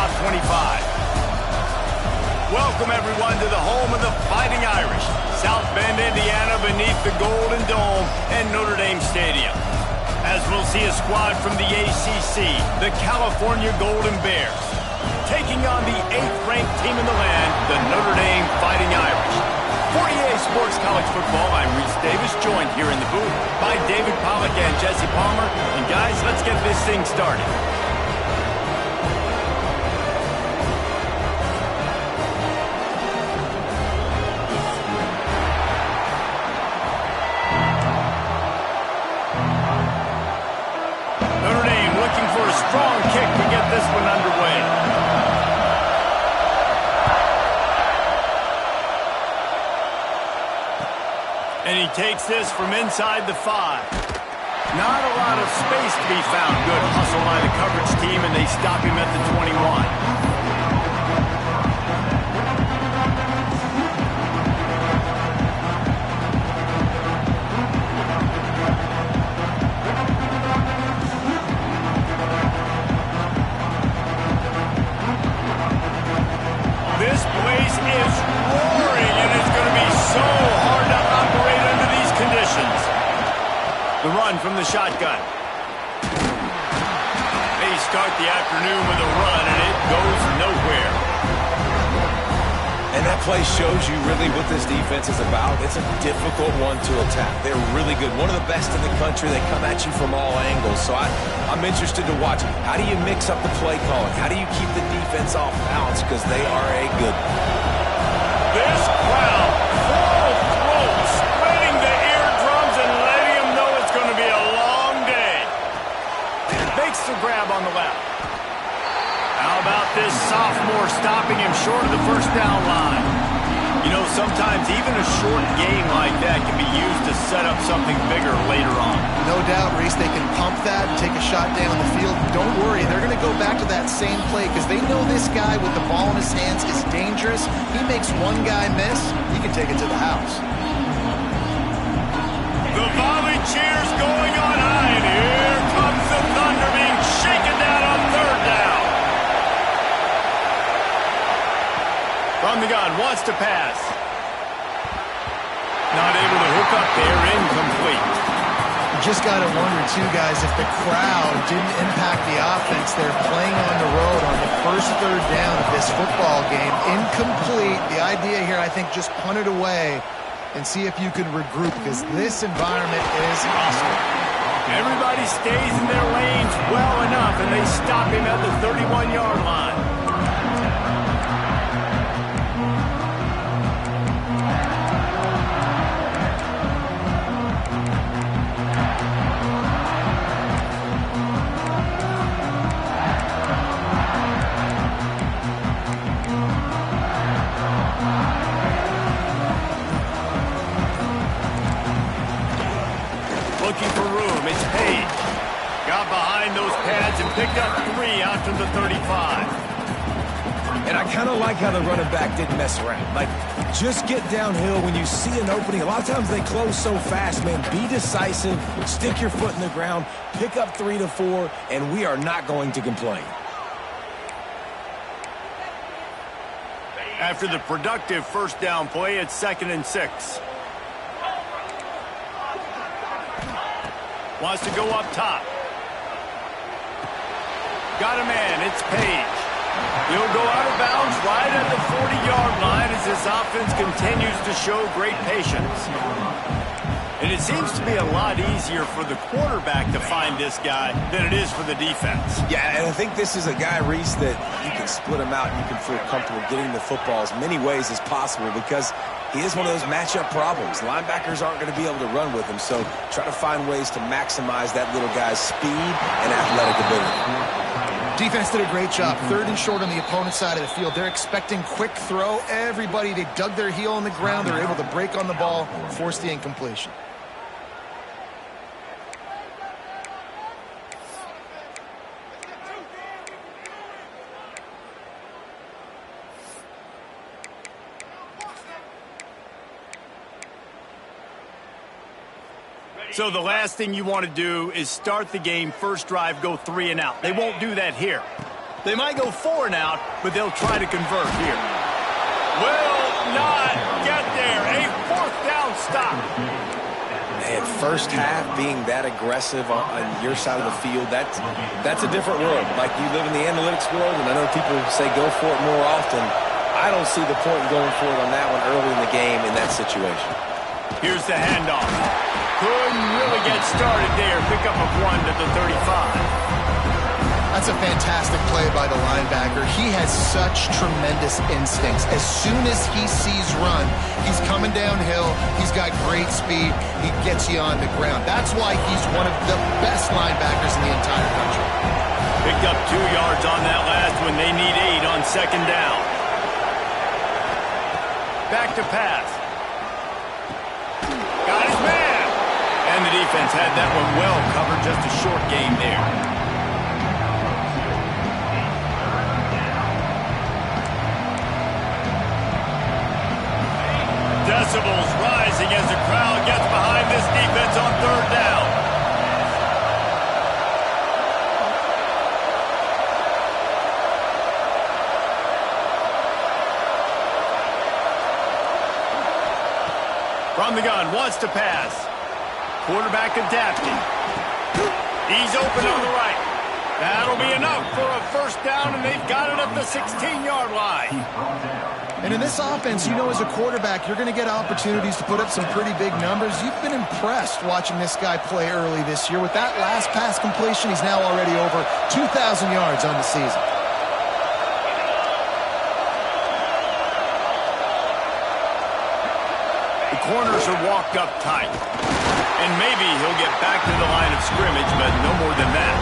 top 25. Welcome, everyone, to the home of the Fighting Irish, South Bend, Indiana, beneath the Golden Dome and Notre Dame Stadium. As we'll see a squad from the ACC, the California Golden Bears, taking on the 8th-ranked team in the land, the Notre Dame Fighting Irish. For EA Sports College Football, I'm Reese Davis, joined here in the booth by David Pollack and Jesse Palmer. And guys, let's get this thing started. Notre Dame looking for a strong kick to get this one underway. And he takes this from inside the 5. Not a lot of space to be found. Good hustle by the coverage team, and they stop him at the 21. This place is roaring, and it's going to be so hard to operate under these conditions. The run from the shotgun. They start the afternoon with a run, and it goes nowhere. And that play shows you really what this defense is about. It's a difficult one to attack. They're really good. One of the best in the country. They come at you from all angles. So I'm interested to watch. How do you mix up the play calling? How do you keep the defense off balance? Because they are a good one. This crowd, full throat, spreading the eardrums and letting them know it's going to be a long day. Makes the grab on the left. How about this sophomore stopping him short of the first down line? You know, sometimes even a short game like that can be used to set up something bigger later on. No doubt, Reese, they can pump that and take a shot down the field. Don't worry, they're going to go back to that same play because they know this guy with the ball in his hands is dangerous. He makes one guy miss, he can take it to the house. The volley cheers going on high, and here comes the thunder being shaken down on third down. From the gun, wants to pass. Not able to hook up there, incomplete. You just got to wonder, too, guys, if the crowd didn't impact the offense. They're playing on the road on the first third down of this football game. Incomplete. The idea here, I think, just punt it away and see if you can regroup because this environment is hostile. Everybody stays in their lanes well enough, and they stop him at the 31-yard line. Looking for room, it's Page. Got behind those pads and picked up 3 out to the 35. And I kind of like how the running back didn't mess around. Like, just get downhill when you see an opening. A lot of times they close so fast, man. Be decisive, stick your foot in the ground, pick up 3 to 4, and we are not going to complain. After the productive first down play, it's 2nd and 6. Wants to go up top. Got a man, it's Page. He'll go out of bounds right at the 40-yard line as this offense continues to show great patience. And it seems to be a lot easier for the quarterback to find this guy than it is for the defense. Yeah, and I think this is a guy, Reese, that you can split him out and you can feel comfortable getting the football as many ways as possible because he is one of those matchup problems. Linebackers aren't going to be able to run with him, so try to find ways to maximize that little guy's speed and athletic ability. Defense did a great job. 3rd and short on the opponent's side of the field. They're expecting quick throw. Everybody, they dug their heel on the ground. They're able to break on the ball, force the incompletion. So the last thing you want to do is start the game, first drive, go 3 and out. They won't do that here. They might go for and out, but they'll try to convert here. Will not get there. A fourth down stop. Man, first half being that aggressive on your side of the field, that's a different world. Like, you live in the analytics world, and I know people say go for it more often. I don't see the point in going for it on that one early in the game in that situation. Here's the handoff. Couldn't really get started there. Pick up of 1 to the 35. That's a fantastic play by the linebacker. He has such tremendous instincts. As soon as he sees run, he's coming downhill. He's got great speed. He gets you on the ground. That's why he's one of the best linebackers in the entire country. Picked up 2 yards on that last one. They need 8 on second down. Back to pass. Got his man. And the defense had that one well covered. Just a short game there. Decibels rising as the crowd gets behind this defense on third down. From the gun, wants to pass. Quarterback adapting. He's open on the right. That'll be enough for a first down, and they've got it at the 16-yard line. And in this offense, you know, as a quarterback, you're going to get opportunities to put up some pretty big numbers. You've been impressed watching this guy play early this year. With that last pass completion, he's now already over 2,000 yards on the season. The corners are walked up tight. And maybe he'll get back to the line of scrimmage, but no more than that.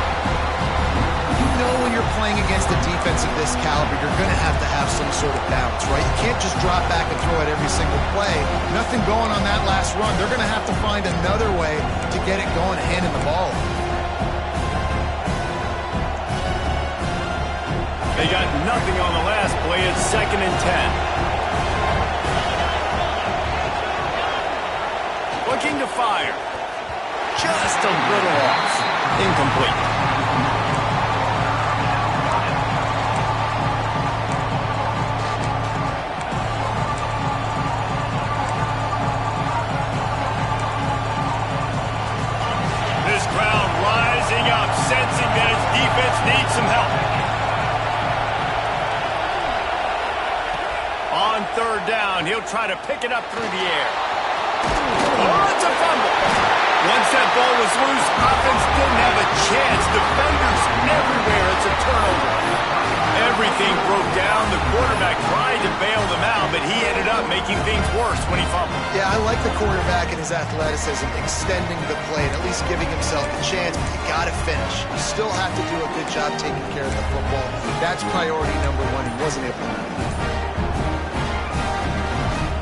You know, when you're playing against a defense of this caliber, you're going to have some sort of balance, right? You can't just drop back and throw it every single play. Nothing going on that last run. They're going to have to find another way to get it going, handing the ball. They got nothing on the last play. It's 2nd and 10. Looking to fire. Just a little off. Incomplete. This crowd rising up, sensing that its defense needs some help. On third down, he'll try to pick it up through the air. Oh, it's a fumble. Once that ball was loose, offense didn't have a chance. Defenders everywhere. It's a turnover. Everything broke down. The quarterback tried to bail them out, but he ended up making things worse when he fumbled. Yeah, I like the quarterback and his athleticism, extending the play and at least giving himself the chance, but you got to finish. You still have to do a good job taking care of the football. That's priority number 1. He wasn't able to do it.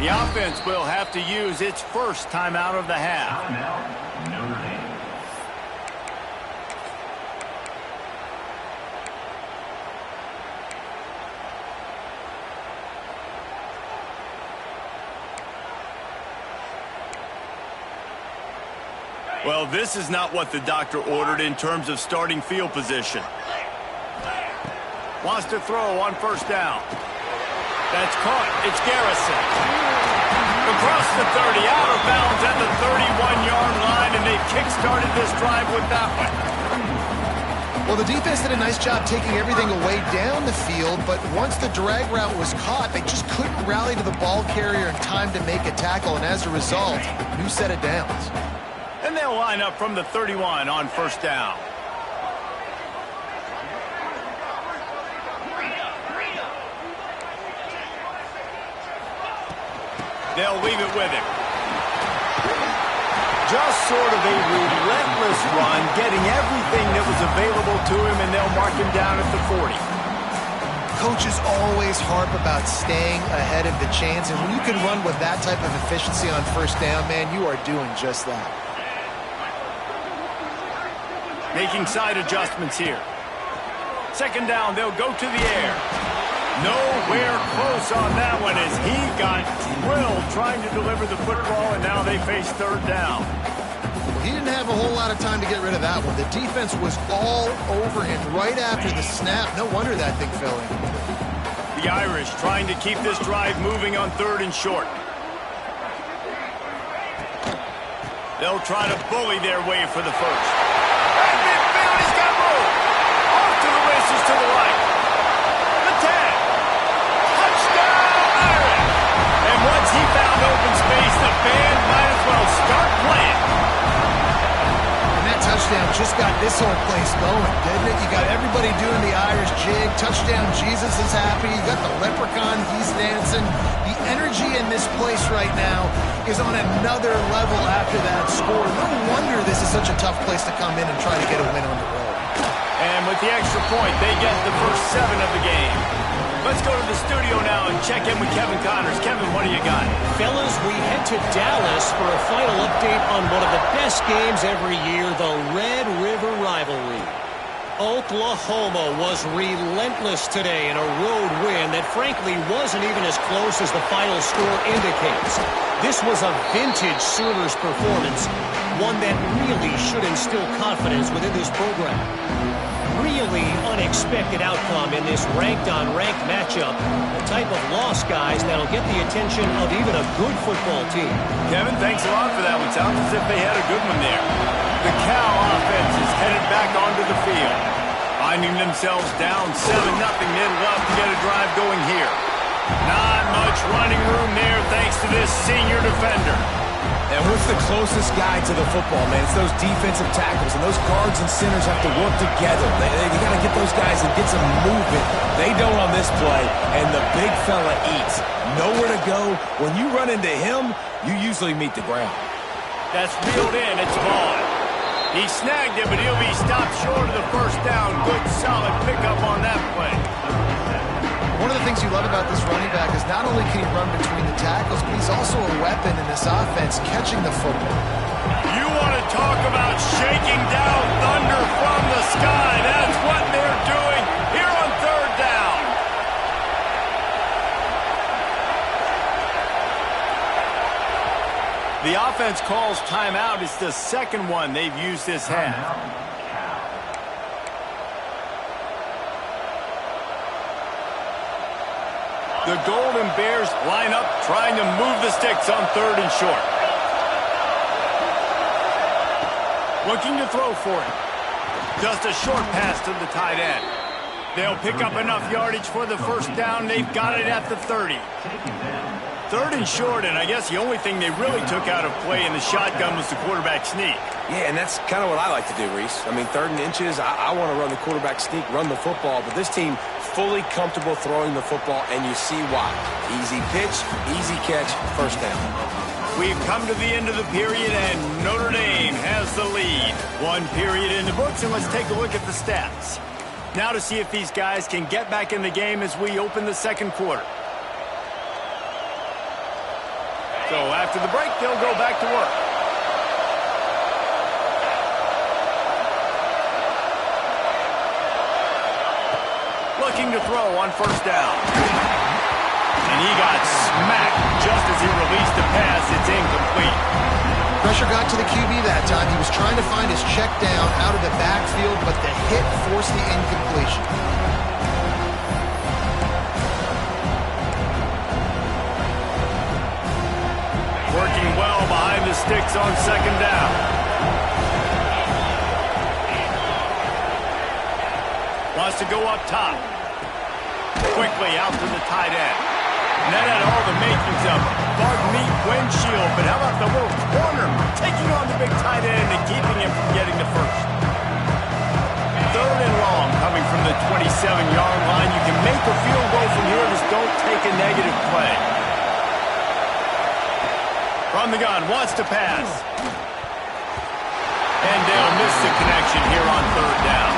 The offense will have to use its first timeout of the half. Well, this is not what the doctor ordered in terms of starting field position. Wants to throw on first down. That's caught. It's Garrison. Across the 30, out of bounds at the 31-yard line, and they've kick-started this drive with that one. Well, the defense did a nice job taking everything away down the field, but once the drag route was caught, they just couldn't rally to the ball carrier in time to make a tackle, and as a result, new set of downs. And they'll line up from the 31 on first down. They'll leave it with him. Just sort of a relentless run, getting everything that was available to him, and they'll mark him down at the 40. Coaches always harp about staying ahead of the chains, and when you can run with that type of efficiency on first down, man, you are doing just that. Making side adjustments here. Second down, they'll go to the air. Nowhere close on that one as he got drilled trying to deliver the football, and now they face third down. He didn't have a whole lot of time to get rid of that one. The defense was all over him right after the snap. No wonder that thing fell in. The Irish trying to keep this drive moving on 3rd and short. They'll try to bully their way for the first. And midfield, he's got room. Off to the races to the right. The tag. Touchdown, Irish. And once he found open space, the band might as well start playing. And that touchdown just got this whole place going, didn't it? You got everybody doing the Irish jig. Touchdown, Jesus is happy. You got the leprechaun, he's dancing. The energy in this place right now is on another level after that score. No wonder this is such a tough place to come in and try to get a win on the road. And with the extra point, they get the first 7 of the game. Let's go to the studio now and check in with Kevin Connors. Kevin, what do you got? Fellas, we head to Dallas for a final update on one of the best games every year, the Red River rivalry. Oklahoma was relentless today in a road win that frankly wasn't even as close as the final score indicates. This was a vintage Sooners performance, one that really should instill confidence within this program. Really unexpected outcome in this ranked-on-ranked matchup, the type of loss, guys, that'll get the attention of even a good football team. Kevin, thanks a lot for that one. Sounds as if they had a good one there. The Cal offense is headed back onto the field. Finding themselves down 7-0, they'd love to get a drive going here. Not much running room there thanks to this senior defender. And what's the closest guy to the football, man? It's those defensive tackles, and those guards and centers have to work together. They got to get those guys and get some movement. They don't on this play, and the big fella eats. Nowhere to go. When you run into him, you usually meet the ground. That's reeled in. It's Vaughn. He snagged it, but he'll be stopped short of the first down. Good, solid pickup on that play. One of the things you love about this running back is not only can he run between the tackles, but he's also a weapon in this offense, catching the football. You want to talk about shaking down thunder from the sky. That's what they're doing here on 3rd down. The offense calls timeout. It's the second one they've used this half. The Golden Bears line up, trying to move the sticks on 3rd and short. Looking to throw for it. Just a short pass to the tight end. They'll pick up enough yardage for the first down. They've got it at the 30. 3rd and short, and I guess the only thing they really took out of play in the shotgun was the quarterback sneak. Yeah, and that's kind of what I like to do, Reese. I mean, 3rd and inches, I want to run the quarterback sneak, run the football, but this team fully comfortable throwing the football, and you see why. Easy pitch, easy catch, first down. We've come to the end of the period, and Notre Dame has the lead. 1 period in the books, and let's take a look at the stats. Now to see if these guys can get back in the game as we open the second quarter. So after the break, they'll go back to work. Looking to throw on first down. And he got smacked just as he released the pass. It's incomplete. Pressure got to the QB that time. He was trying to find his check down out of the backfield, but the hit forced the incompletion. Working well behind the sticks on second down. Wants to go up top. Quickly out to the tight end. And that had all the makings of Bug Meat windshield. But how about the little corner taking on the big tight end and keeping him from getting the first? 3rd and long coming from the 27-yard line. You can make a field goal from here. Just don't take a negative play. From the gun, wants to pass. And they'll miss the connection here on 3rd down.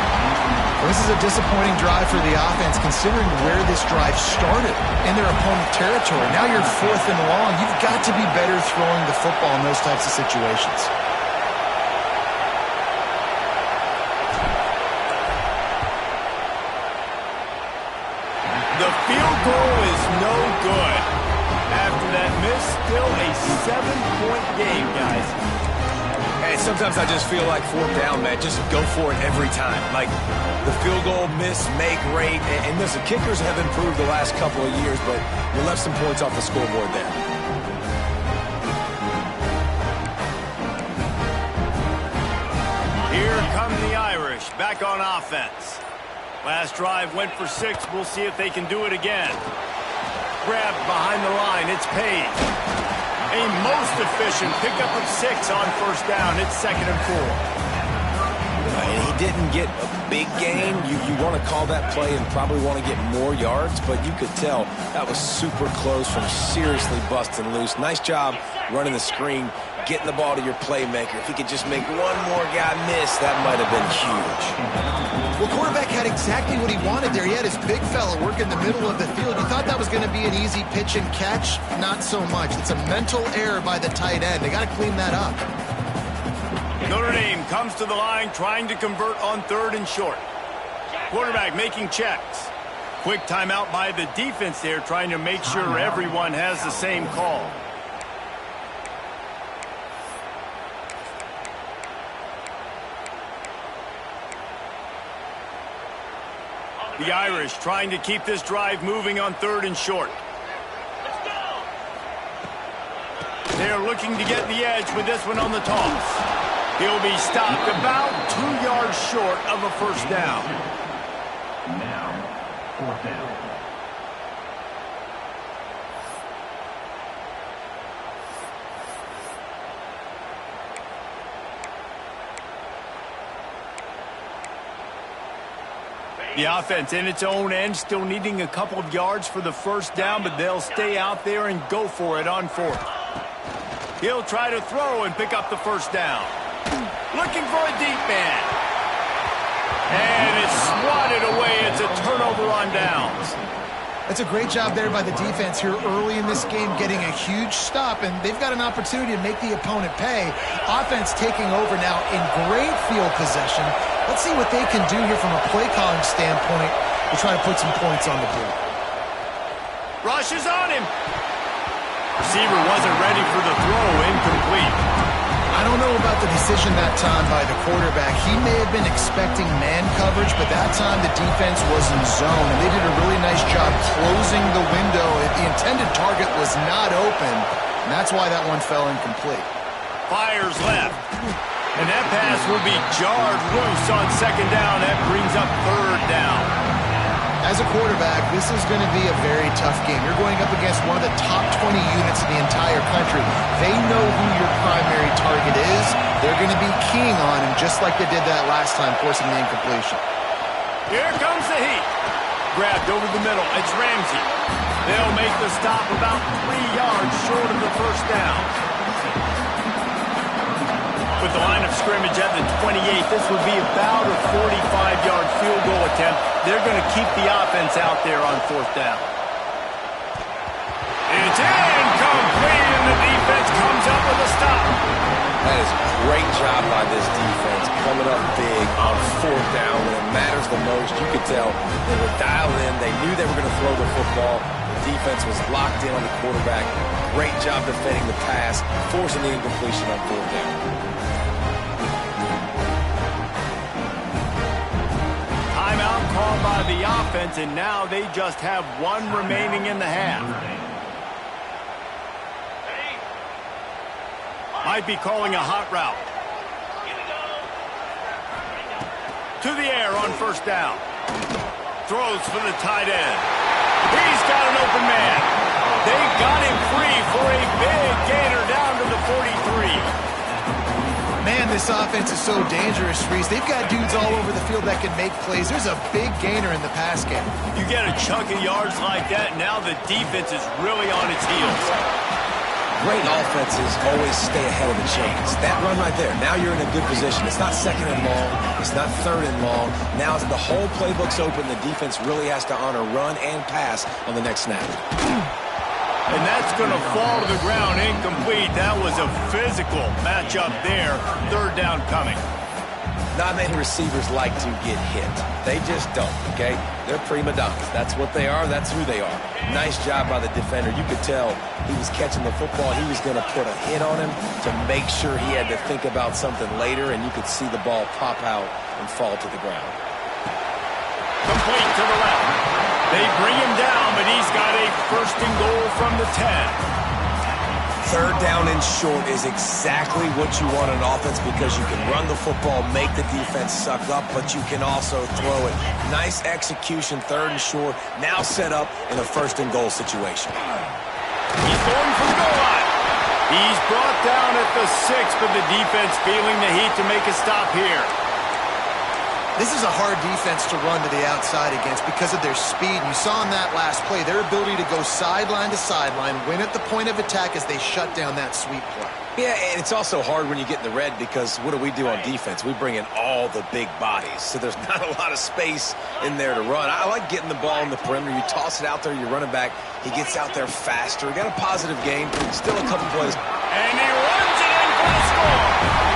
Well, this is a disappointing drive for the offense, considering where this drive started, in their opponent territory. Now you're 4th and long. You've got to be better throwing the football in those types of situations. The field goal is no good. After that miss, still a 7-point game, guys. Yeah, sometimes I just feel like fourth down, man. Just go for it every time. Like the field goal miss, make rate. And listen, kickers have improved the last couple of years, but you left some points off the scoreboard there. Here come the Irish, back on offense. Last drive went for 6. We'll see if they can do it again. Grabbed behind the line. It's Page. A most efficient pickup of 6 on first down. It's 2nd and 4. And he didn't get a big gain. You want to call that play and probably want to get more yards, but you could tell that was super close from seriously busting loose. Nice job running the screen, getting the ball to your playmaker. If he could just make one more guy miss, that might have been huge. Well, quarterback had exactly what he wanted there. He had his big fella work in the middle of the field. You thought that was going to be an easy pitch and catch? Not so much. It's a mental error by the tight end. They got to clean that up. Notre Dame comes to the line trying to convert on 3rd and short. Quarterback making checks. Quick timeout by the defense there, trying to make sure everyone has the same call. The Irish trying to keep this drive moving on 3rd and short. They're looking to get the edge with this one on the toss. He'll be stopped about 2 yards short of a first down. Now, 4th down. The offense in its own end, still needing a couple of yards for the first down, but they'll stay out there and go for it on 4th. He'll try to throw and pick up the first down. Looking for a deep man. And it's swatted away. It's a turnover on downs. That's a great job there by the defense here early in this game, getting a huge stop, and they've got an opportunity to make the opponent pay. Offense taking over now in great field possession. Let's see what they can do here from a play calling standpoint to try to put some points on the board. Rush is on him. Receiver wasn't ready for the throw. Incomplete. I don't know about the decision that time by the quarterback. He may have been expecting man coverage, but that time the defense was in zone, and they did a really nice job closing the window. The intended target was not open, and that's why that one fell incomplete. Fires left. And that pass will be jarred loose on 2nd down. That brings up 3rd down. As a quarterback, this is going to be a very tough game. You're going up against one of the top 20 units in the entire country. They know who your primary target is. They're going to be keying on him, just like they did that last time, forcing the incompletion. Here comes the heat. Grabbed over the middle. It's Ramsey. They'll make the stop about 3 yards short of the first down. With the line of scrimmage at the 28, this would be about a 45-yard field goal attempt. They're going to keep the offense out there on 4th down. It's incomplete, and the defense comes up with a stop. That is a great job by this defense, coming up big on 4th down when it matters the most. You could tell they were dialed in. They knew they were going to throw the football. The defense was locked in on the quarterback. Great job defending the pass, forcing the incompletion on 4th down. Timeout called by the offense, and now they just have 1 remaining in the half. Might be calling a hot route. To the air on first down. Throws for the tight end. He's got an open man. They got him free for a big gainer down to the 43. Man, this offense is so dangerous, Reese. They've got dudes all over the field that can make plays. There's a big gainer in the pass game. You get a chunk of yards like that, now the defense is really on its heels. Great offenses always stay ahead of the chains. That run right there, now you're in a good position. It's not 2nd and long. It's not 3rd and long. Now as the whole playbook's open, the defense really has to honor run and pass on the next snap. And that's going to fall to the ground incomplete. That was a physical matchup there. 3rd down coming. Not many receivers like to get hit. They just don't, okay? They're prima donnas. That's what they are. That's who they are. Nice job by the defender. You could tell he was catching the football. He was going to put a hit on him to make sure he had to think about something later, and you could see the ball pop out and fall to the ground. Complete to the left. They bring him down, but he's got a first and goal from the 10. Third down and short is exactly what you want on offense because you can run the football, make the defense suck up, but you can also throw it. Nice execution, third and short, now set up in a first and goal situation. He's going for the goal line. He's brought down at the 6, but the defense feeling the heat to make a stop here. This is a hard defense to run to the outside against because of their speed. You saw in that last play their ability to go sideline to sideline, win at the point of attack as they shut down that sweep play. Yeah, and it's also hard when you get in the red because what do we do on defense? We bring in all the big bodies, so there's not a lot of space in there to run. I like getting the ball on the perimeter. You toss it out there, you're running back. He gets out there faster. Got a positive game. Still a couple plays. And he runs it in for the score.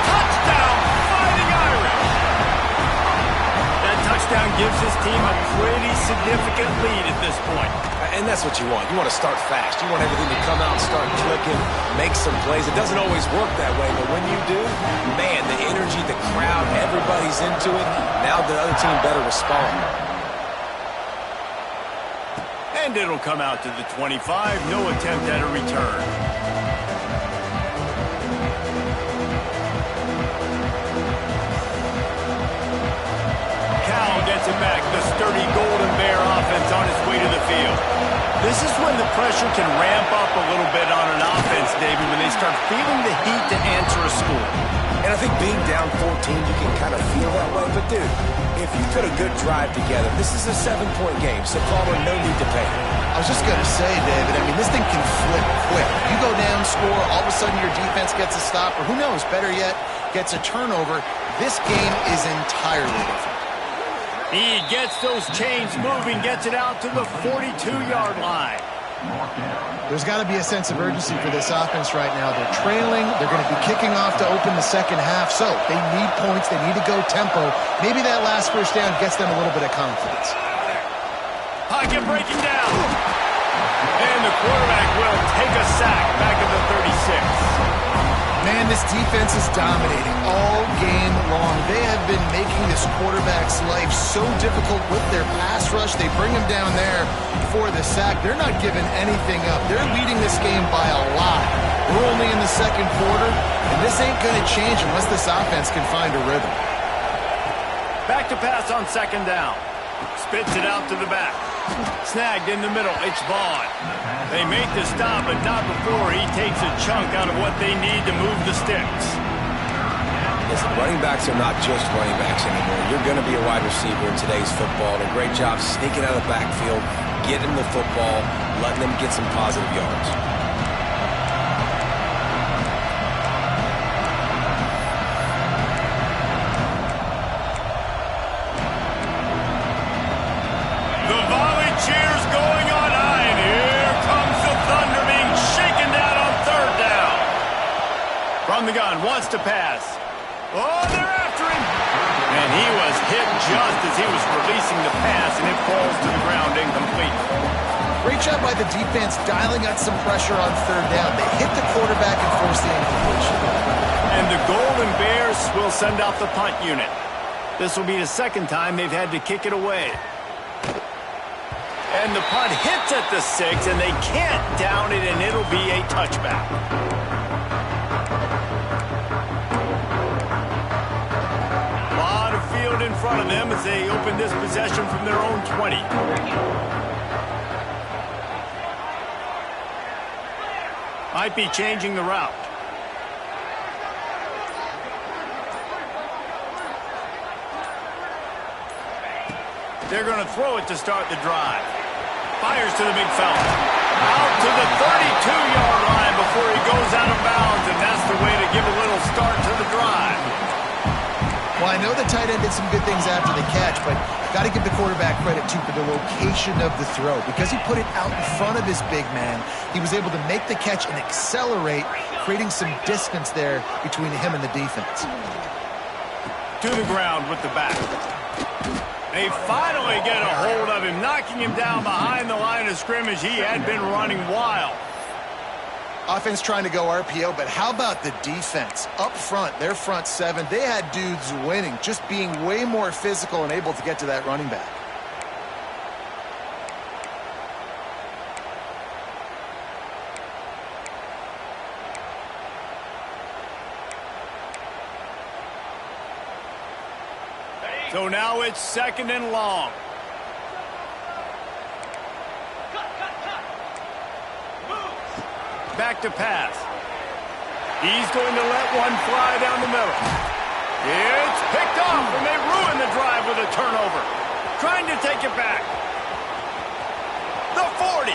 Touchdown, Fighting Irish. That touchdown gives his team a pretty significant lead at this point. And that's what you want. You want to start fast. You want everything to come out and start clicking, make some plays. It doesn't always work that way, but when you do, man, the energy, the crowd, everybody's into it. Now the other team better respond. And it'll come out to the 25. No attempt at a return. Cal gets it back. The sturdy Golden Bear offense on its way to the field. This is when the pressure can ramp up a little bit on an offense, David, when they start feeling the heat to answer a score. And I think being down 14, you can kind of feel that way. But, dude, if you put a good drive together, this is a 7-point game, so Palmer, no need to pay. I was just going to say, David, I mean, this thing can flip quick. You go down, score, all of a sudden your defense gets a stop, or who knows, better yet, gets a turnover. This game is entirely different. He gets those chains moving, gets it out to the 42-yard line. There's got to be a sense of urgency for this offense right now. They're trailing. They're going to be kicking off to open the second half, so they need points. They need to go tempo. Maybe that last first down gets them a little bit of confidence. Pocket breaking down. And the quarterback will take a sack back at the 36. Man, this defense is dominating all game long. They have been making this quarterback's life so difficult with their pass rush. They bring him down there for the sack. They're not giving anything up. They're leading this game by a lot. We're only in the second quarter, and this ain't going to change unless this offense can find a rhythm. Back to pass on second down. Spits it out to the back. Snagged in the middle. It's Vaughn. They make the stop, but not before he takes a chunk out of what they need to move the sticks. Listen, running backs are not just running backs anymore. You're going to be a wide receiver in today's football. And a great job sneaking out of the backfield, getting the football, letting them get some positive yards. Cheers going on high, and here comes the thunder being shaken down on third down. From the gun, wants to pass. Oh, they're after him. And he was hit just as he was releasing the pass, and it falls to the ground incomplete. Great job by the defense dialing out some pressure on third down. They hit the quarterback and force the incompletion. And the Golden Bears will send out the punt unit. This will be the second time they've had to kick it away. And the punt hits at the 6, and they can't down it, and it'll be a touchback. A lot of field in front of them as they open this possession from their own 20. Might be changing the route. They're going to throw it to start the drive. Fires to the big fella. Out to the 32-yard line before he goes out of bounds, and that's the way to give a little start to the drive. Well, I know the tight end did some good things after the catch, but got to give the quarterback credit, too, for the location of the throw. Because he put it out in front of his big man, he was able to make the catch and accelerate, creating some distance there between him and the defense. to the ground with the back. They finally get a hold of him, knocking him down behind the line of scrimmage. He had been running wild. Offense trying to go RPO, but how about the defense? Up front, their front seven, they had dudes winning, just being way more physical and able to get to that running back. So now it's 2nd and long. Back to pass. He's going to let one fly down the middle. It's picked off, and they ruin the drive with a turnover. Trying to take it back. The 40.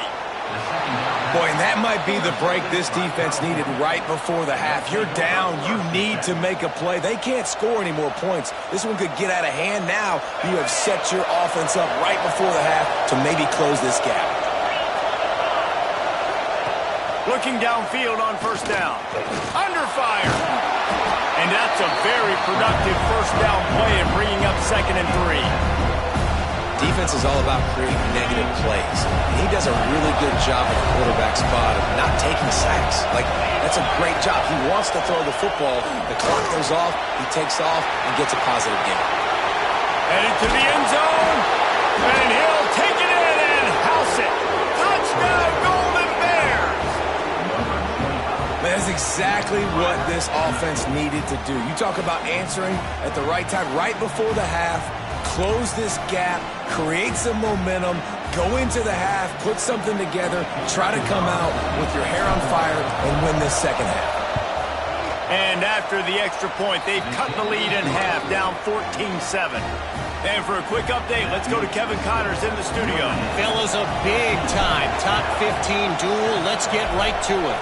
Boy, and that might be the break this defense needed right before the half. You're down. You need to make a play. They can't score any more points. This one could get out of hand now. You have set your offense up right before the half to maybe close this gap. Looking downfield on 1st down. Under fire. And that's a very productive 1st down play and bringing up 2nd and 3. Defense is all about creating negative plays. And he does a really good job at the quarterback spot of not taking sacks. That's a great job. He wants to throw the football. The clock goes off. He takes off and gets a positive gain. Headed to the end zone. And he'll take it in and house it. Touchdown, Golden Bears. That's exactly what this offense needed to do. You talk about answering at the right time, right before the half. Close this gap, create some momentum, go into the half, put something together, try to come out with your hair on fire and win this 2nd half. And after the extra point, they've cut the lead in half, down 14-7. And for a quick update, let's go to Kevin Connors in the studio. Fellas, a big-time top 15 duel. Let's get right to it.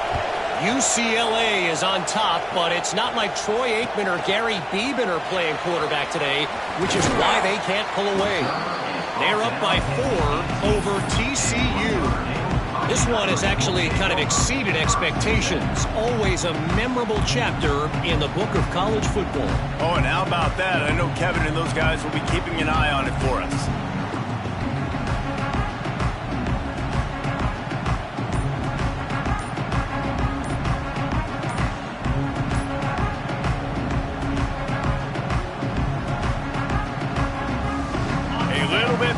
UCLA is on top, but it's not like Troy Aikman or Gary Beeben are playing quarterback today, which is why they can't pull away. They're up by 4 over TCU. This one has actually kind of exceeded expectations. Always a memorable chapter in the book of college football. Oh, and how about that? I know Kevin and those guys will be keeping an eye on it for us.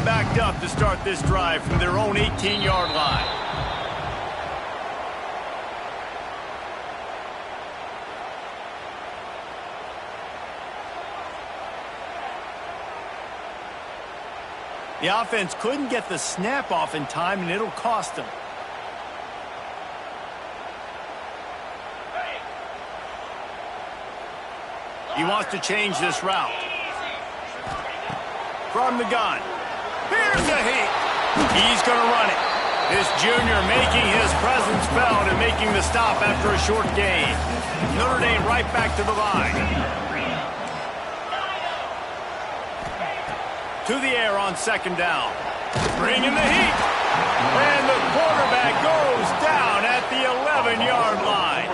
Backed up to start this drive from their own 18-yard line. The offense couldn't get the snap off in time, and it'll cost them. He wants to change this route. From the gun. Here's the heat. He's going to run it. This junior making his presence felt and making the stop after a short gain. Notre Dame right back to the line. To the air on 2nd down. Bringing the heat. And the quarterback goes down at the 11-yard line.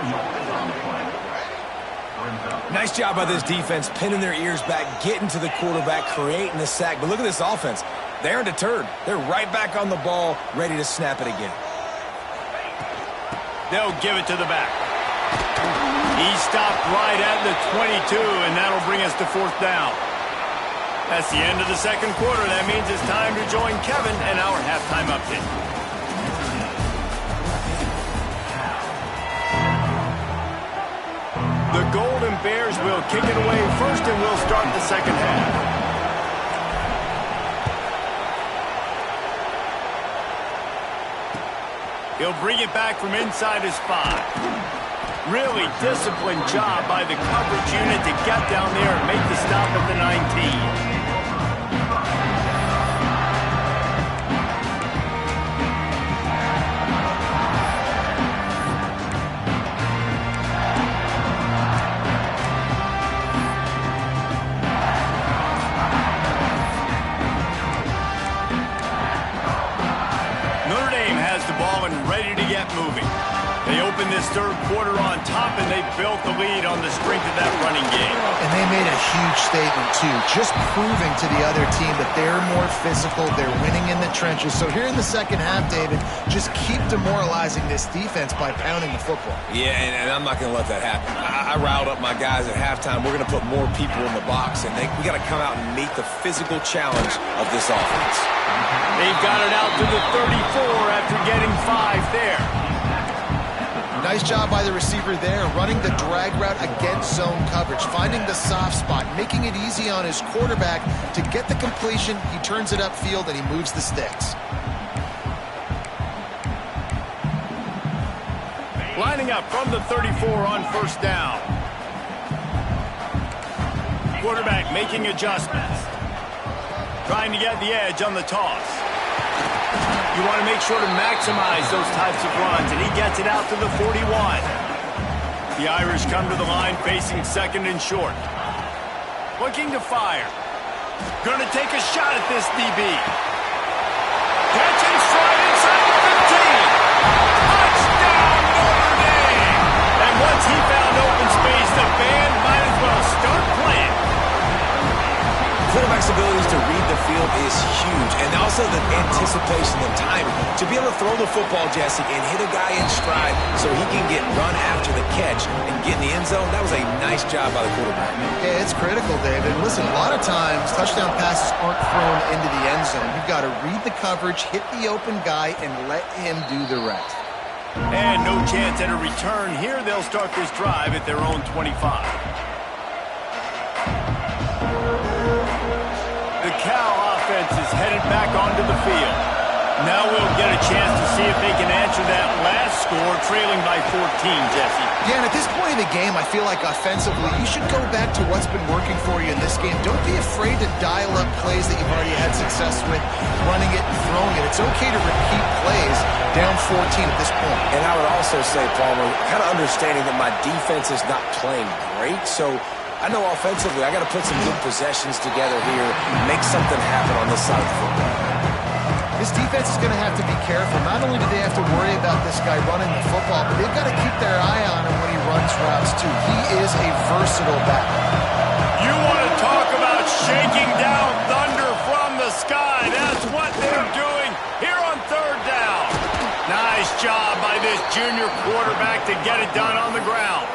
Nice job by this defense, pinning their ears back, getting to the quarterback, creating the sack. But look at this offense. They aren't deterred. They're right back on the ball, ready to snap it again. They'll give it to the back. He stopped right at the 22, and that'll bring us to 4th down. That's the end of the 2nd quarter. That means it's time to join Kevin and our halftime update. The Golden Bears will kick it away first, and we'll start the 2nd half. He'll bring it back from inside his 5. Really disciplined job by the coverage unit to get down there and make the stop at the 19. Moving. They opened this third quarter on top, and they built the lead on the strength of that running game. And they made a huge statement, too, just proving to the other team that they're more physical, they're winning in the trenches. So here in the second half, David, just keep demoralizing this defense by pounding the football. Yeah, and I'm not going to let that happen. I riled up my guys at halftime. We're going to put more people in the box, and we got to come out and meet the physical challenge of this offense. They've got it out to the 34 after getting 5 there. Nice job by the receiver there, running the drag route against zone coverage, finding the soft spot, making it easy on his quarterback to get the completion. He turns it upfield, and he moves the sticks. Lining up from the 34 on first down. Quarterback making adjustments. Trying to get the edge on the toss. You want to make sure to maximize those types of runs, and he gets it out to the 41. The Irish come to the line facing second and short. Looking to fire. Going to take a shot at this DB. Catching straight inside the 15. Touchdown, Notre Dame! And once he found open space, the band might as well start playing. Quarterback's abilities to read the field is huge, and also the anticipation and timing. To be able to throw the football, Jesse, and hit a guy in stride so he can get run after the catch and get in the end zone, that was a nice job by the quarterback. Yeah, it's critical, David. Listen, a lot of times touchdown passes aren't thrown into the end zone. You've got to read the coverage, hit the open guy, and let him do the rest. And no chance at a return here. They'll start this drive at their own 25. The Ncaa offense is headed back onto the field. Now we'll get a chance to see if they can answer that last score, trailing by 14, Jesse. Yeah, and at this point in the game, I feel like offensively, you should go back to what's been working for you in this game. Don't be afraid to dial up plays that you've already had success with, running it and throwing it. It's okay to repeat plays down 14 at this point. And I would also say, Palmer, kind of understanding that my defense is not playing great, so I know offensively I got to put some good possessions together here, make something happen on this side of the football. This defense is going to have to be careful. Not only do they have to worry about this guy running the football, but they've got to keep their eye on him when he runs routes too. He is a versatile back. You want to talk about shaking down thunder from the sky. That's what they're doing here on third down. Nice job by this junior quarterback to get it done on the ground.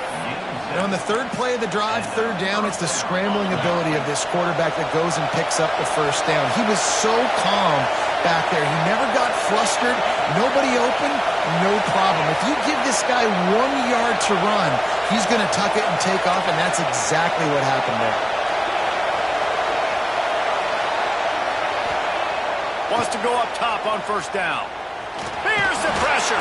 And on the third play of the drive, third down, it's the scrambling ability of this quarterback that goes and picks up the first down. He was so calm back there. He never got flustered. Nobody open, no problem. If you give this guy 1 yard to run, he's going to tuck it and take off, and that's exactly what happened there. Wants to go up top on first down. Here's the pressure.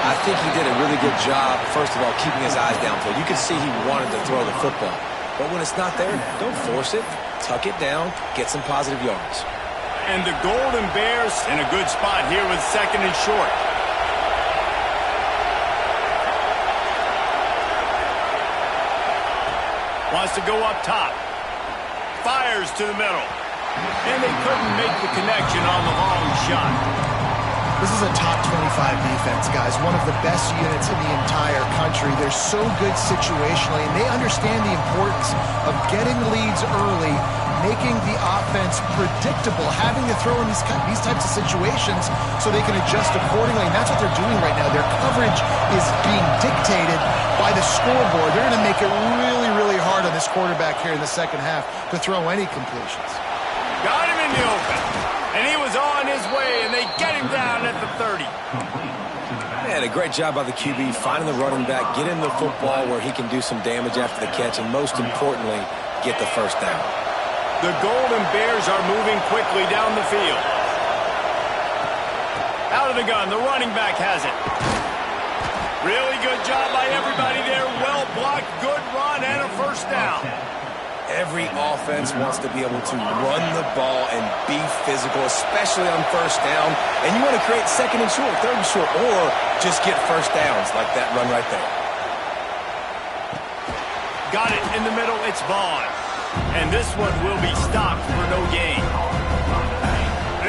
I think he did a really good job, first of all, keeping his eyes downfield. You could see he wanted to throw the football. But when it's not there, don't force it. Tuck it down, get some positive yards. And the Golden Bears in a good spot here with second and short. Wants to go up top. Fires to the middle. And they couldn't make the connection on the long shot. This is a top 25 defense, guys. One of the best units in the entire country. They're so good situationally, and they understand the importance of getting leads early, making the offense predictable, having to throw in these types of situations so they can adjust accordingly. And that's what they're doing right now. Their coverage is being dictated by the scoreboard. They're going to make it really, really hard on this quarterback here in the second half to throw any completions. Got him in the open. And he was on his way, and they get him down at the 30. Man, a great job by the QB, finding the running back, get him the football where he can do some damage after the catch, and most importantly, get the first down. The Golden Bears are moving quickly down the field. Out of the gun, the running back has it. Really good job by everybody there. Well blocked, good run, and a first down. Every offense wants to be able to run the ball and be physical, especially on first down. And you want to create second and short, third and short, or just get first downs like that run right there. Got it in the middle. It's Vaughn. And this one will be stopped for no gain.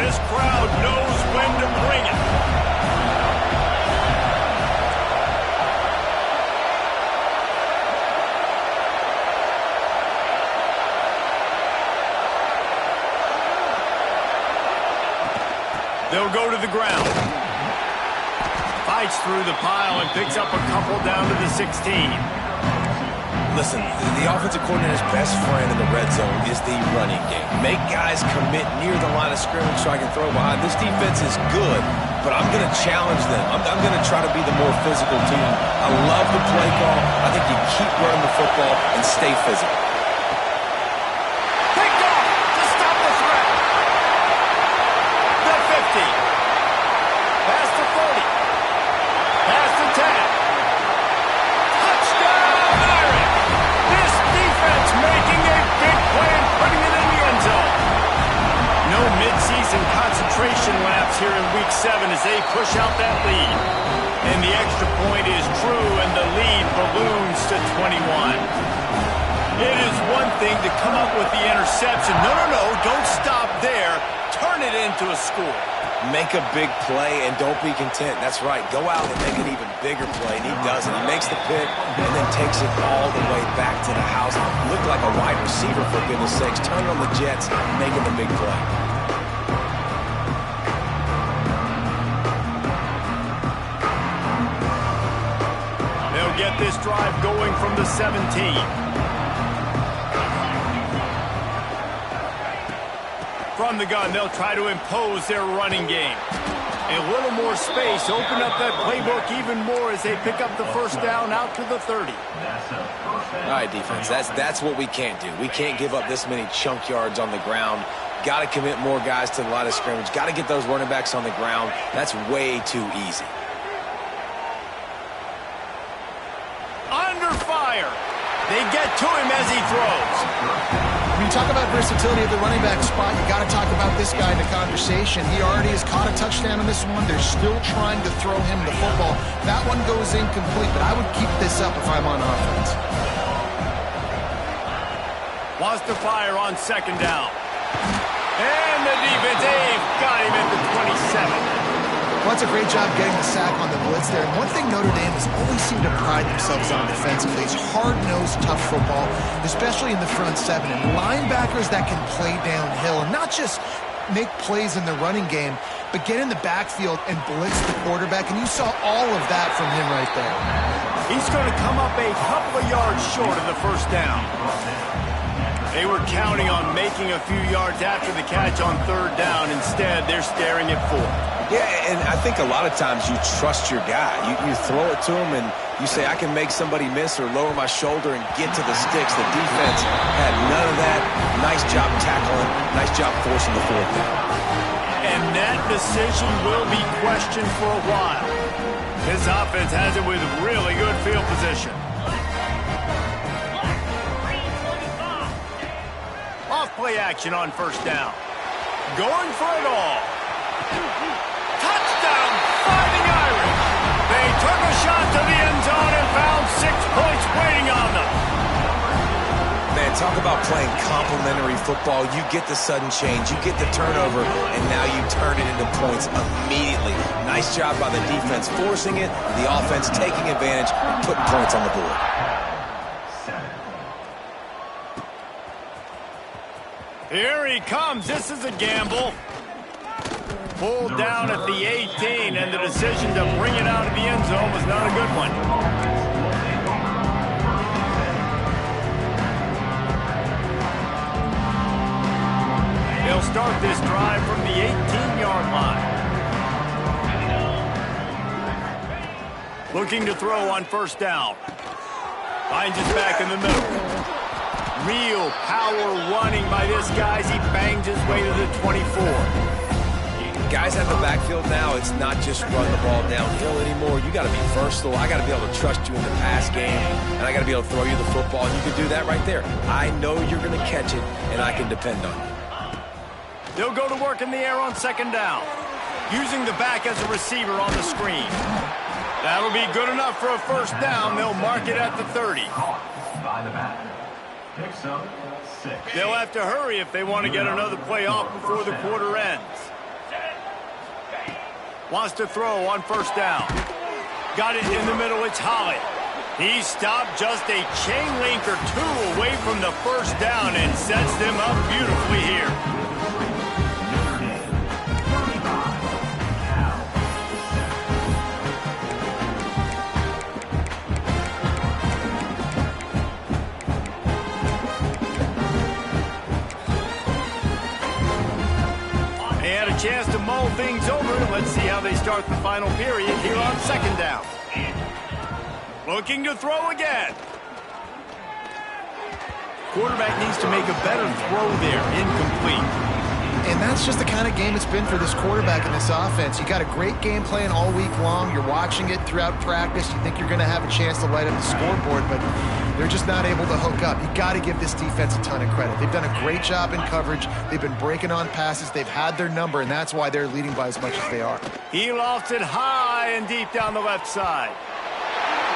This crowd knows when to bring it. the ground. Fights through the pile and picks up a couple down to the 16. Listen, the offensive coordinator's best friend in the red zone is the running game. Make guys commit near the line of scrimmage so I can throw behind. This defense is good, but I'm going to challenge them. I'm going to try to be the more physical team. I love the play call. I think you keep running the football and stay physical. Picked off to stop the threat. The 50. Past the 40. Past the 10. Making a big play and putting it in the end zone. No midseason concentration laps here in Week 7 as they push out that lead. And the extra point is true, and the lead balloons to 21. It is one thing to come up with the interception. No, don't stop there. Turn it into a score. Make a big play and don't be content. That's right. Go out and make an even bigger play, and he does it. He makes the pick and then takes it all the way back to the house. Looked like a wide receiver, for goodness sakes. Turning on the Jets, making the big play. They'll get this drive going from the 17. From the gun, they'll try to impose their running game. A little more space, open up that playbook even more as they pick up the first down out to the 30. All right, defense, that's what we can't do. We can't give up this many chunk yards on the ground. Got to commit more guys to the line of scrimmage. Got to get those running backs on the ground. That's way too easy. Under fire. They get to him as he throws. When you talk about versatility at the running back spot, you got to talk about this guy in the conversation. He already has caught a touchdown on this one. They're still trying to throw him the football. That one goes incomplete, but I would keep this up if I'm on offense. Wants to fire on second down. And the defense, they've got him at the 27. Well, that's a great job getting the sack on the blitz there. And one thing Notre Dame has always seemed to pride themselves on defensively is hard-nosed, tough football, especially in the front seven. And linebackers that can play downhill and not just make plays in the running game, but get in the backfield and blitz the quarterback. And you saw all of that from him right there. He's going to come up a couple of yards short of the first down. They were counting on making a few yards after the catch on third down. Instead, they're staring at 4. Yeah, and I think a lot of times you trust your guy. You throw it to him and you say, I can make somebody miss or lower my shoulder and get to the sticks. The defense had none of that. Nice job tackling. Nice job forcing the fourth down. And that decision will be questioned for a while. This offense has it with really good field position. Off play action on first down. Going for it all. Touchdown, Fighting Irish. They took a shot to the end zone and found 6 points waiting on them. Man, talk about playing complementary football. You get the sudden change, you get the turnover, and now you turn it into points immediately. Nice job by the defense forcing it, the offense taking advantage, putting points on the board. Here he comes. This is a gamble. Pulled down at the 18, and the decision to bring it out of the end zone was not a good one. They'll start this drive from the 18-yard line. Looking to throw on first down. Finds his back in the middle. Real power running by this guy as he bangs his way to the 24. Guys at the backfield now, it's not just run the ball downhill anymore. You got to be versatile. I got to be able to trust you in the pass game, and I got to be able to throw you the football, and you can do that right there. I know you're going to catch it, and I can depend on you. They'll go to work in the air on second down, using the back as a receiver on the screen. That'll be good enough for a first down. They'll mark it at the 30. They'll have to hurry if they want to get another play off before the quarter ends. Wants to throw on first down. Got it in the middle, it's Holly. He stopped just a chain link or two away from the first down and sets them up beautifully here. Timeout's over. Let's see how they start the final period here on second down. Looking to throw again. Quarterback needs to make a better throw there. Incomplete. And that's just the kind of game it's been for this quarterback in this offense. You got a great game plan all week long. You're watching it throughout practice. You think you're going to have a chance to light up the scoreboard, but they're just not able to hook up. You got to give this defense a ton of credit. They've done a great job in coverage. They've been breaking on passes. They've had their number, and that's why they're leading by as much as they are. He lofts it high and deep down the left side.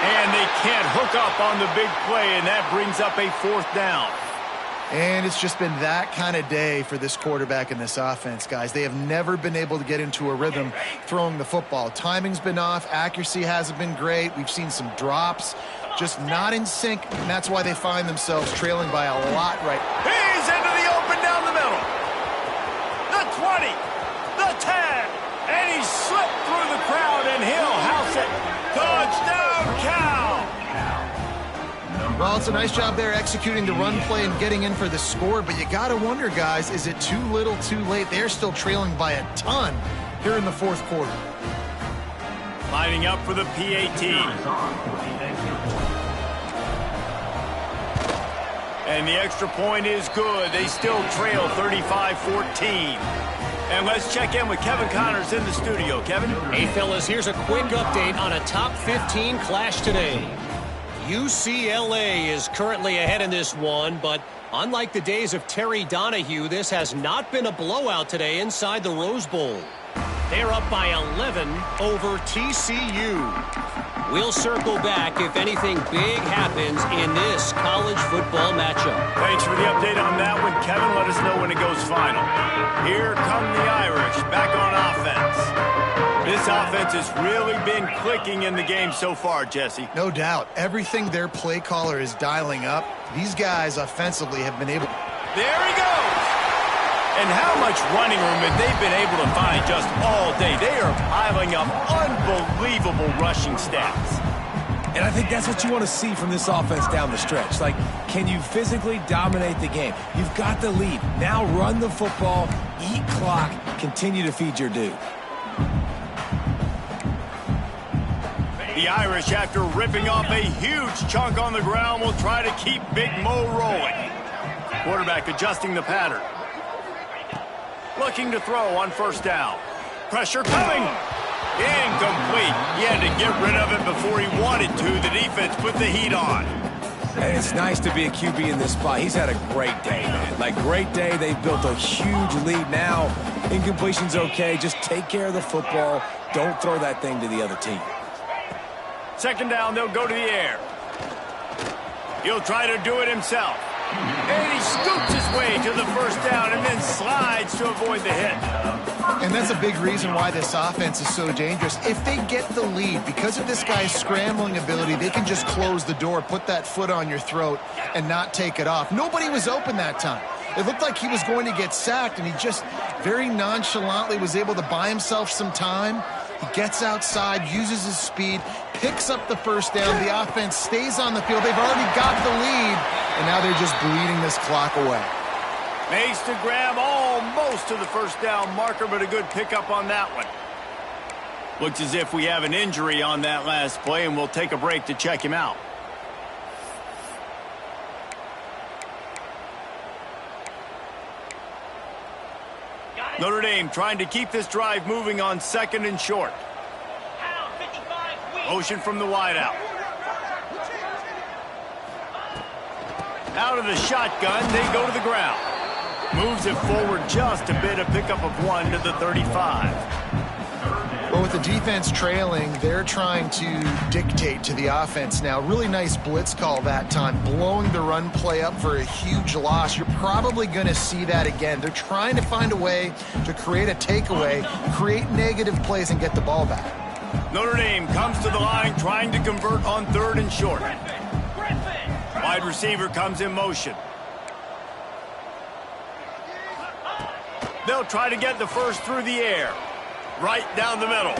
And they can't hook up on the big play, and that brings up a fourth down. And it's just been that kind of day for this quarterback in this offense, guys. They have never been able to get into a rhythm throwing the football. Timing's been off. Accuracy hasn't been great. We've seen some drops, just not in sync, and that's why they find themselves trailing by a lot right. He's into the open down the middle. The 20, the 10, and he slipped through the crowd, and he'll house it. Touchdown, Cal. Well, it's a nice job there executing the run play and getting in for the score, but you got to wonder, guys, is it too little too late? They're still trailing by a ton here in the fourth quarter. Lining up for the PAT. And the extra point is good. They still trail 35-14. And let's check in with Kevin Connors in the studio. Kevin? Hey, fellas, here's a quick update on a top 15 clash today. UCLA is currently ahead in this one, but unlike the days of Terry Donahue, this has not been a blowout today inside the Rose Bowl. They're up by 11 over TCU. We'll circle back if anything big happens in this college football matchup. Thanks for the update on that one, Kevin. Let us know when it goes final. Here come the Irish back on offense. This offense has really been clicking in the game so far, Jesse. No doubt. Everything their play caller is dialing up, these guys offensively have been able. There he goes. And how much running room have they been able to find just all day? They are piling up unbelievable rushing stats. And I think that's what you want to see from this offense down the stretch. Like, can you physically dominate the game? You've got the lead. Now run the football, eat clock, continue to feed your dude. The Irish, after ripping off a huge chunk on the ground, will try to keep Big Mo rolling. Quarterback adjusting the pattern. Looking to throw on first down. Pressure coming. Incomplete. He had to get rid of it before he wanted to. The defense put the heat on. And it's nice to be a QB in this spot. He's had a great day, man. Like, great day. They've built a huge lead now. Incompletion's okay. Just take care of the football. Don't throw that thing to the other team. Second down, they'll go to the air. He'll try to do it himself. And he scoops his way to the first down and then slides to avoid the hit. And that's a big reason why this offense is so dangerous. If they get the lead, because of this guy's scrambling ability, they can just close the door, put that foot on your throat, and not take it off. Nobody was open that time. It looked like he was going to get sacked, and he just very nonchalantly was able to buy himself some time. He gets outside, uses his speed, picks up the first down. The offense stays on the field. They've already got the lead, and now they're just bleeding this clock away. Makes to grab almost to the first down marker, but a good pickup on that one. Looks as if we have an injury on that last play, and we'll take a break to check him out. Notre Dame trying to keep this drive moving on second and short. Motion from the wideout. Out of the shotgun, they go to the ground. Moves it forward just a bit, a pickup of 1 to the 35. Well, with the defense trailing, they're trying to dictate to the offense now. Really nice blitz call that time, blowing the run play up for a huge loss. You're probably going to see that again. They're trying to find a way to create a takeaway, create negative plays, and get the ball back. Notre Dame comes to the line trying to convert on third and short. Wide receiver comes in motion. They'll try to get the first through the air. Right down the middle.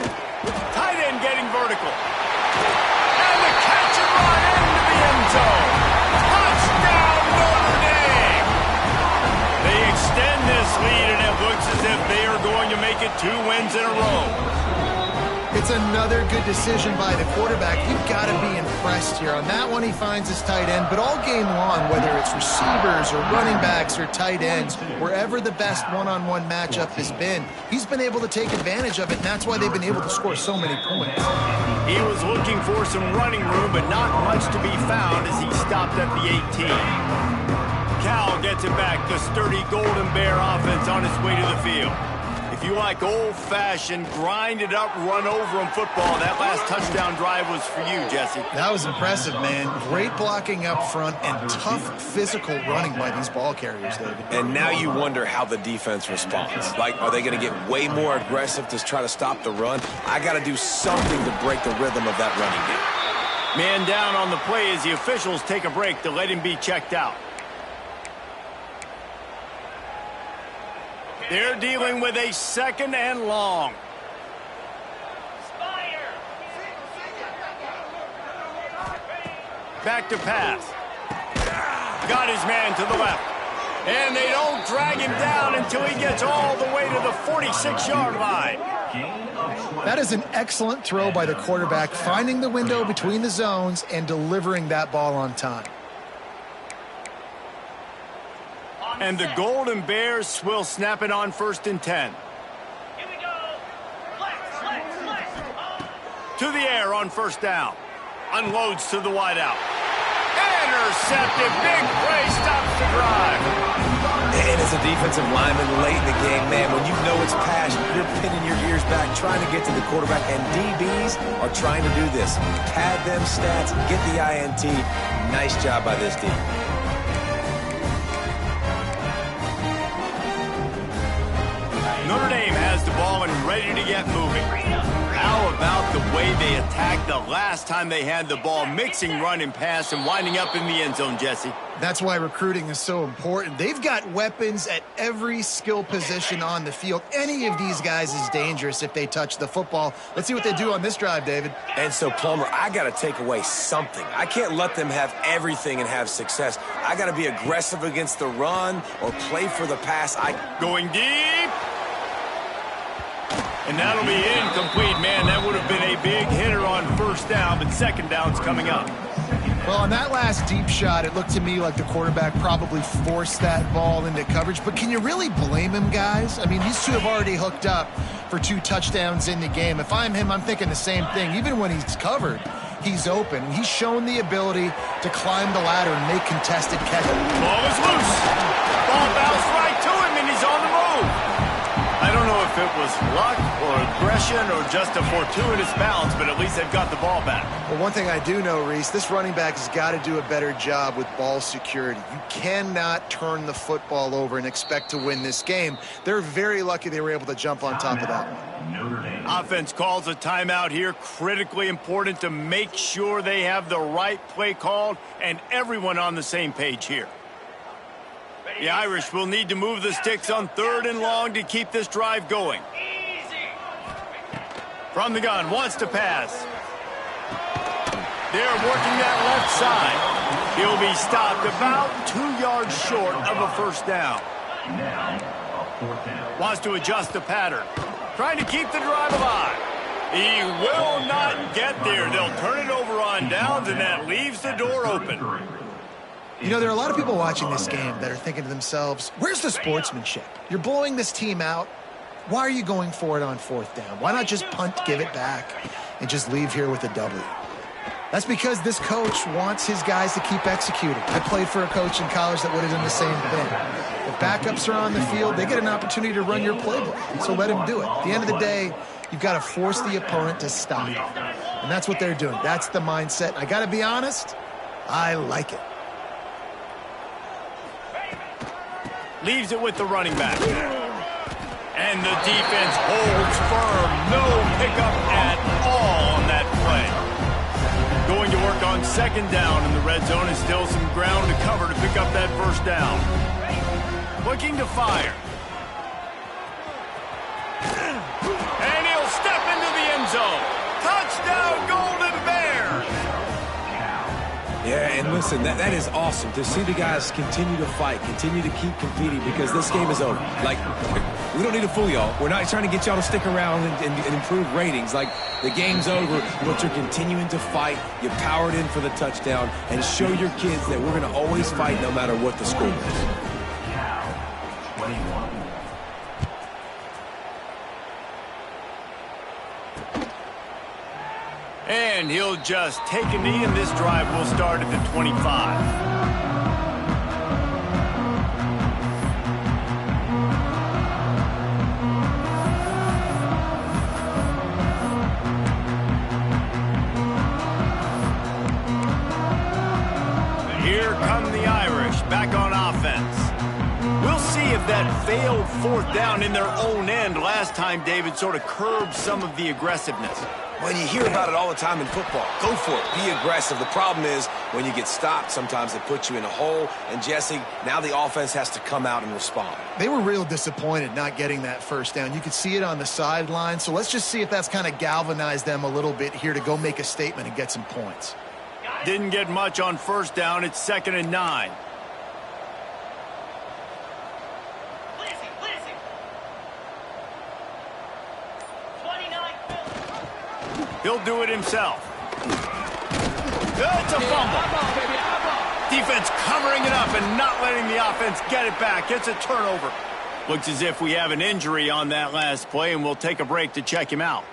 Tight end getting vertical. And the catch and run into the end zone. Touchdown, Notre Dame! They extend this lead, and it looks as if they are going to make it 2 wins in a row. It's another good decision by the quarterback. You've got to be impressed here. On that one, he finds his tight end. But all game long, whether it's receivers or running backs or tight ends, wherever the best one-on-one matchup has been, he's been able to take advantage of it, and that's why they've been able to score so many points. He was looking for some running room, but not much to be found as he stopped at the 18. Cal gets it back. The sturdy Golden Bear offense on its way to the field. If you like old-fashioned, grind-it-up, run-over-'em football, that last touchdown drive was for you, Jesse. That was impressive, man. Great blocking up front and tough physical running by these ball carriers, David. And now you wonder how the defense responds. Like, are they going to get way more aggressive to try to stop the run? I got to do something to break the rhythm of that running game. Man down on the play as the officials take a break to let him be checked out. They're dealing with a 2nd and long. Back to pass. Got his man to the left. And they don't drag him down until he gets all the way to the 46-yard line. That is an excellent throw by the quarterback, finding the window between the zones and delivering that ball on time. And the Golden Bears will snap it on 1st and 10. Here we go. Flex. To the air on 1st down. Unloads to the wideout. Intercepted. Big play stops the drive. And as a defensive lineman late in the game, man, when you know it's passion, you're pinning your ears back, trying to get to the quarterback, and DBs are trying to do this. Pad them stats, get the INT. Nice job by this team. Notre Dame has the ball and ready to get moving. How about the way they attacked the last time they had the ball, mixing run and pass and winding up in the end zone, Jesse? That's why recruiting is so important. They've got weapons at every skill position on the field. Any of these guys is dangerous if they touch the football. Let's see what they do on this drive, David. And so, Plummer, I got to take away something. I can't let them have everything and have success. I got to be aggressive against the run or play for the pass. Going deep. And that'll be incomplete, man. That would have been a big hitter on 1st down, but 2nd down's coming up. Well, on that last deep shot, it looked to me like the quarterback probably forced that ball into coverage. But can you really blame him, guys? I mean, these two have already hooked up for 2 touchdowns in the game. If I'm him, I'm thinking the same thing. Even when he's covered, he's open. He's shown the ability to climb the ladder and make contested catches. Ball is loose. Ball bounced right to him, and he's on the move. I don't know if it was luck or aggression or just a fortuitous bounce, but at least they've got the ball back. Well, one thing I do know, Reese, this running back has got to do a better job with ball security. You cannot turn the football over and expect to win this game. They're very lucky they were able to jump on top of that one. Offense calls a timeout here. Critically important to make sure they have the right play called and everyone on the same page here. The Irish will need to move the sticks on 3rd and long to keep this drive going. From the gun, wants to pass. They're working that left side. He'll be stopped about 2 yards short of a 1st down. Wants to adjust the pattern. Trying to keep the drive alive. He will not get there. They'll turn it over on downs, and that leaves the door open. You know, there are a lot of people watching this game that are thinking to themselves, where's the sportsmanship? You're blowing this team out. Why are you going for it on 4th down? Why not just punt, give it back, and just leave here with a W? That's because this coach wants his guys to keep executing. I played for a coach in college that would have done the same thing. If backups are on the field, they get an opportunity to run your playbook, so let him do it. At the end of the day, you've got to force the opponent to stop. And that's what they're doing. That's the mindset. I got to be honest, I like it. Leaves it with the running back. And the defense holds firm. No pickup at all on that play. Going to work on 2nd down, and the red zone is still some ground to cover to pick up that 1st down. Looking to fire. And he'll step into the end zone. Touchdown, Golden Bears! Yeah, and Listen, that is awesome to see the guys continue to fight, continue to keep competing because this game is over. Like, we don't need to fool y'all. We're not trying to get y'all to stick around and improve ratings. Like, the game's over, but you're continuing to fight. You powered in for the touchdown and show your kids that we're going to always fight no matter what the score is. And he'll just take a knee, and this drive will start at the 25. Here come the Irish, back on offense. We'll see if that failed fourth down in their own end last time, David, sort of curbed some of the aggressiveness. When you hear about it all the time in football, go for it. Be aggressive. The problem is when you get stopped, sometimes it puts you in a hole. And, Jesse, now the offense has to come out and respond. They were real disappointed not getting that first down. You could see it on the sideline. So let's just see if that's kind of galvanized them a little bit here to go make a statement and get some points. Didn't get much on first down. It's 2nd and 9. He'll do it himself. It's a fumble. Defense covering it up and not letting the offense get it back. It's a turnover. Looks as if we have an injury on that last play, and we'll take a break to check him out.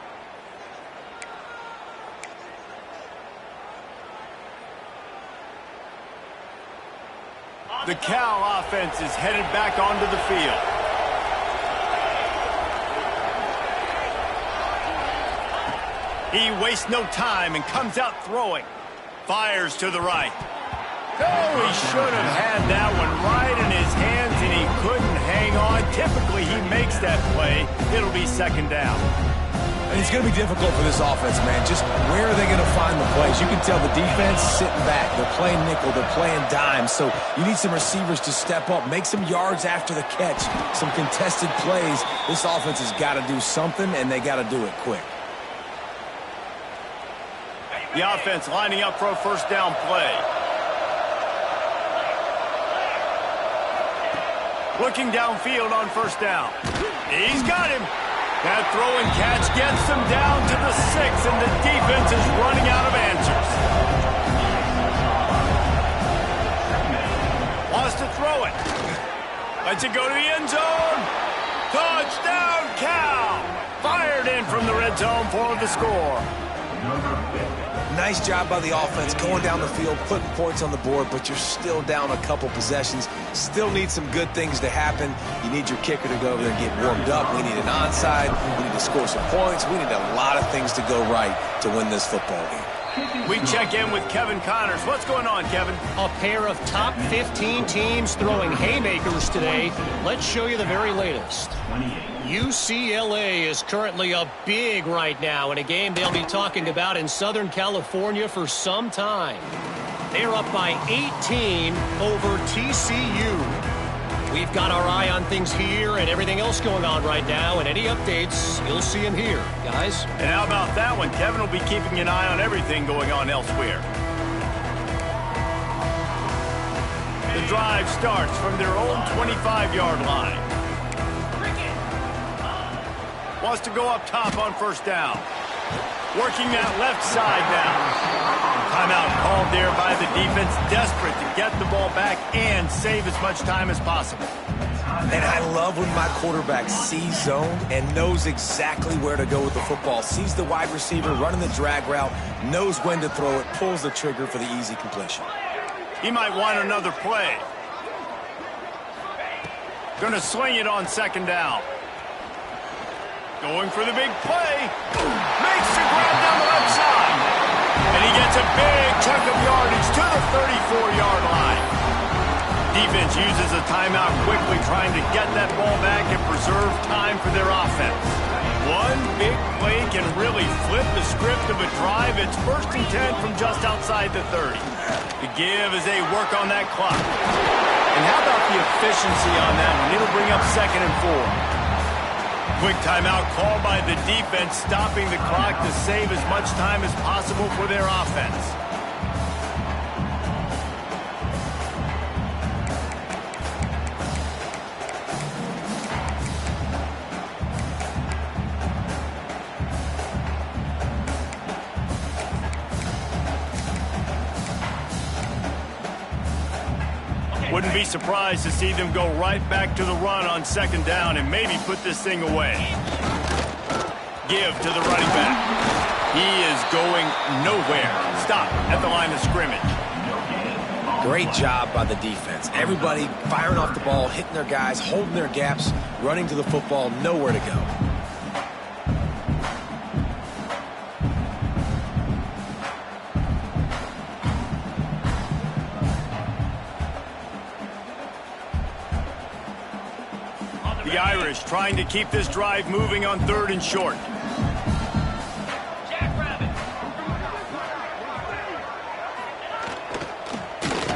The Cal offense is headed back onto the field. He wastes no time and comes out throwing. Fires to the right. Oh, he should have had that one right in his hands, and he couldn't hang on. Typically, he makes that play. It'll be 2nd down. And it's going to be difficult for this offense, man. Just where are they going to find the plays? You can tell the defense sitting back. They're playing nickel. They're playing dime. So you need some receivers to step up, make some yards after the catch, some contested plays. This offense has got to do something, and they got to do it quick. The offense lining up for a first down play. Looking downfield on first down. He's got him. That throw and catch gets them down to the 6, and the defense is running out of answers. Wants to throw it. Lets it go to the end zone. Touchdown, Cal. Fired in from the red zone for the score. Nice job by the offense going down the field, putting points on the board, but you're still down a couple possessions. Still need some good things to happen. You need your kicker to go over there and get warmed up. We need an onside. We need to score some points. We need a lot of things to go right to win this football game. We check in with Kevin Connors. What's going on, Kevin? A pair of top 15 teams throwing haymakers today. Let's show you the very latest. UCLA is currently up big right now in a game they'll be talking about in Southern California for some time. They're up by 18 over TCU. We've got our eye on things here and everything else going on right now, and any updates, you'll see them here, guys. And how about that one? Kevin will be keeping an eye on everything going on elsewhere. The drive starts from their own 25-yard line. Wants to go up top on first down. Working that left side now. Timeout called there by the defense, desperate to get the ball back and save as much time as possible. And I love when my quarterback sees zone and knows exactly where to go with the football. Sees the wide receiver running the drag route, knows when to throw it, pulls the trigger for the easy completion. He might want another play. Gonna swing it on 2nd down. Going for the big play. Makes the grab down the left side. And he gets a big chunk of yardage to the 34-yard line. Defense uses a timeout quickly, trying to get that ball back and preserve time for their offense. One big play can really flip the script of a drive. It's 1st and 10 from just outside the 30. The give as they work on that clock. And how about the efficiency on that one? It'll bring up 2nd and 4. Quick timeout called by the defense, stopping the clock to save as much time as possible for their offense. Wouldn't be surprised to see them go right back to the run on second down and maybe put this thing away. Give to the running back. He is going nowhere. Stop at the line of scrimmage. Great job by the defense. Everybody firing off the ball, hitting their guys, holding their gaps, running to the football, nowhere to go. The Irish trying to keep this drive moving on 3rd and short.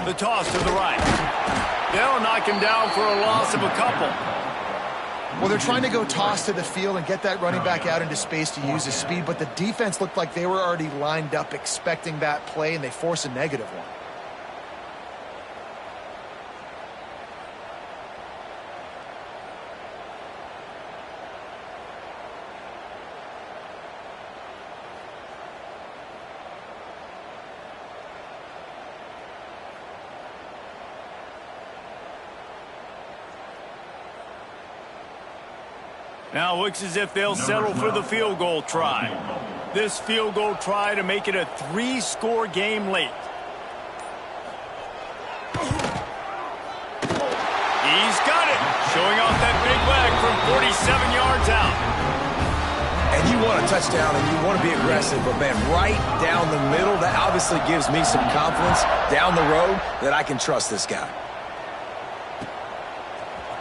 The toss to the right. They'll knock him down for a loss of a couple. Well, they're trying to go toss to the field and get that running back out into space to use his speed, but the defense looked like they were already lined up expecting that play, and they force a negative one. Now looks as if they'll settle for the field goal try. This field goal try to make it a 3-score game late. He's got it. Showing off that big leg from 47 yards out. And you want a touchdown and you want to be aggressive, but man, right down the middle, that obviously gives me some confidence down the road that I can trust this guy.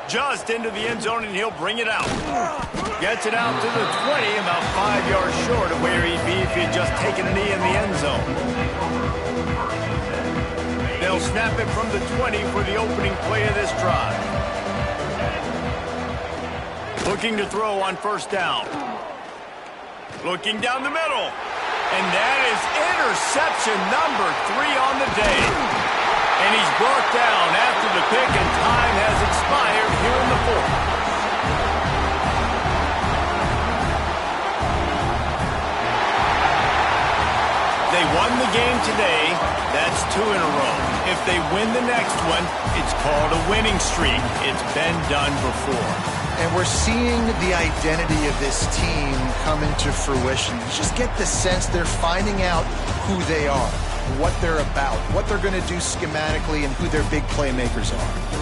Just into the end zone, and he'll bring it out. Gets it out to the 20, about 5 yards short of where he'd be if he had just taken a knee in the end zone. They'll snap it from the 20 for the opening play of this drive. Looking to throw on 1st down. Looking down the middle. And that is interception number 3 on the day. And he's brought down after the pick, and time has expired here in the 4th. They won the game today. That's 2 in a row. If they win the next one, it's called a winning streak. It's been done before. And we're seeing the identity of this team come into fruition. You just get the sense they're finding out who they are, what they're about, what they're going to do schematically, and who their big playmakers are.